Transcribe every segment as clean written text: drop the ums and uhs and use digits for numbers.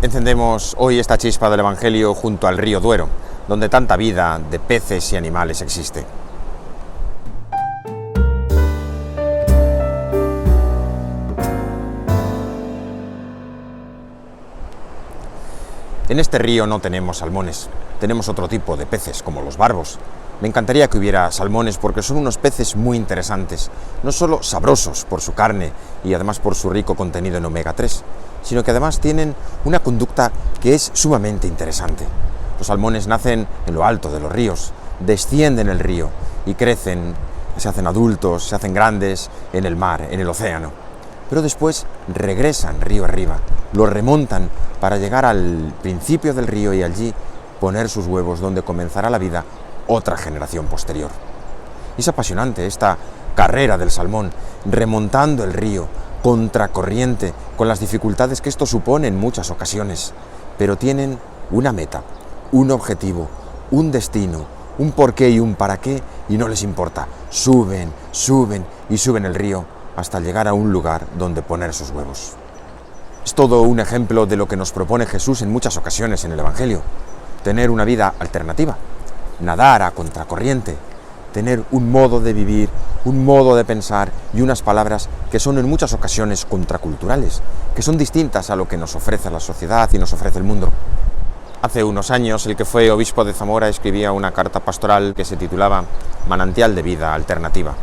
Encendemos hoy esta chispa del Evangelio junto al río Duero, donde tanta vida de peces y animales existe. En este río no tenemos salmones, tenemos otro tipo de peces, como los barbos. Me encantaría que hubiera salmones porque son unos peces muy interesantes, no solo sabrosos por su carne y además por su rico contenido en omega 3, sino que además tienen una conducta que es sumamente interesante. Los salmones nacen en lo alto de los ríos, descienden el río y crecen, se hacen adultos, se hacen grandes en el mar, en el océano. Pero después regresan río arriba, lo remontan para llegar al principio del río y allí poner sus huevos donde comenzará la vida otra generación posterior. Es apasionante esta carrera del salmón, remontando el río, contracorriente, con las dificultades que esto supone en muchas ocasiones, pero tienen una meta, un objetivo, un destino, un porqué y un para qué, y no les importa. Suben, suben y suben el río hasta llegar a un lugar donde poner sus huevos. Es todo un ejemplo de lo que nos propone Jesús en muchas ocasiones en el Evangelio: tener una vida alternativa, nadar a contracorriente, tener un modo de vivir, un modo de pensar y unas palabras que son en muchas ocasiones contraculturales, que son distintas a lo que nos ofrece la sociedad y nos ofrece el mundo. Hace unos años, el que fue obispo de Zamora escribía una carta pastoral que se titulaba Manantial de vida alternativa.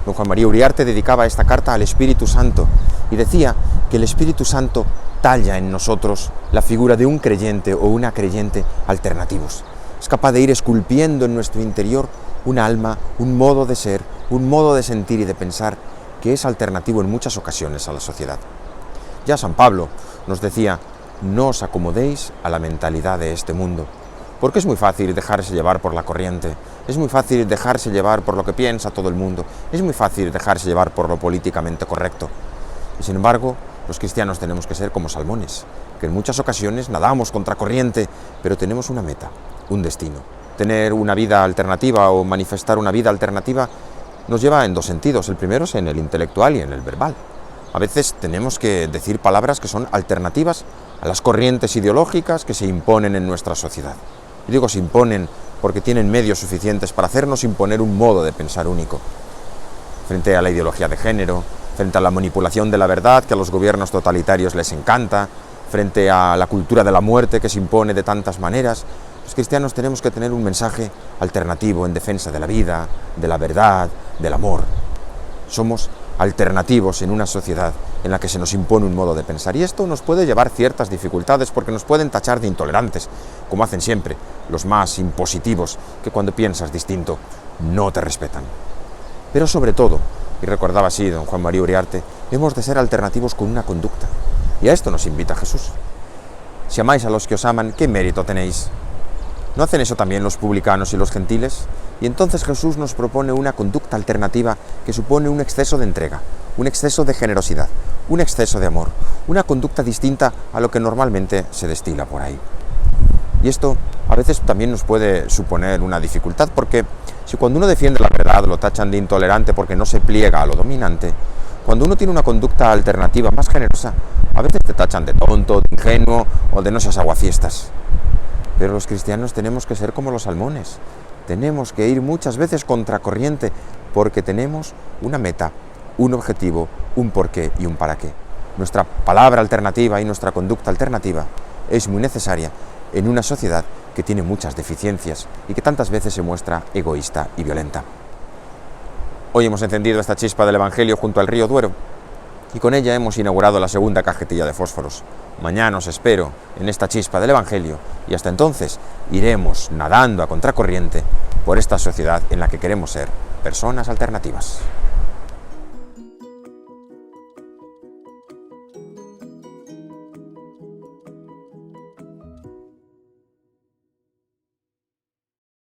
Don Juan María Uriarte dedicaba esta carta al Espíritu Santo y decía que el Espíritu Santo talla en nosotros la figura de un creyente o una creyente alternativos. Es capaz de ir esculpiendo en nuestro interior un alma, un modo de ser, un modo de sentir y de pensar que es alternativo en muchas ocasiones a la sociedad. Ya San Pablo nos decía: no os acomodéis a la mentalidad de este mundo, porque es muy fácil dejarse llevar por la corriente, es muy fácil dejarse llevar por lo que piensa todo el mundo, es muy fácil dejarse llevar por lo políticamente correcto. Y sin embargo, los cristianos tenemos que ser como salmones, que en muchas ocasiones nadamos contracorriente, pero tenemos una meta, un destino. Tener una vida alternativa o manifestar una vida alternativa nos lleva en dos sentidos. El primero es en el intelectual y en el verbal. A veces tenemos que decir palabras que son alternativas a las corrientes ideológicas que se imponen en nuestra sociedad. Y digo se imponen porque tienen medios suficientes para hacernos imponer un modo de pensar único. Frente a la ideología de género, frente a la manipulación de la verdad que a los gobiernos totalitarios les encanta, frente a la cultura de la muerte que se impone de tantas maneras, los cristianos tenemos que tener un mensaje alternativo en defensa de la vida, de la verdad, del amor. Somos alternativos en una sociedad en la que se nos impone un modo de pensar, y esto nos puede llevar ciertas dificultades porque nos pueden tachar de intolerantes, como hacen siempre los más impositivos, que cuando piensas distinto no te respetan. Pero sobre todo, y recordaba así don Juan María Uriarte, hemos de ser alternativos con una conducta, y a esto nos invita Jesús. Si amáis a los que os aman, ¿qué mérito tenéis? ¿No hacen eso también los publicanos y los gentiles? Y entonces Jesús nos propone una conducta alternativa que supone un exceso de entrega, un exceso de generosidad, un exceso de amor, una conducta distinta a lo que normalmente se destila por ahí. Y esto a veces también nos puede suponer una dificultad, porque si cuando uno defiende la verdad lo tachan de intolerante porque no se pliega a lo dominante, cuando uno tiene una conducta alternativa más generosa, a veces te tachan de tonto, de ingenuo o de no seas aguafiestas. Pero los cristianos tenemos que ser como los salmones, tenemos que ir muchas veces contracorriente porque tenemos una meta, un objetivo, un porqué y un para qué. Nuestra palabra alternativa y nuestra conducta alternativa es muy necesaria en una sociedad que tiene muchas deficiencias y que tantas veces se muestra egoísta y violenta. Hoy hemos encendido esta chispa del Evangelio junto al río Duero y con ella hemos inaugurado la segunda cajetilla de fósforos. Mañana os espero en esta chispa del Evangelio y hasta entonces iremos nadando a contracorriente por esta sociedad en la que queremos ser personas alternativas.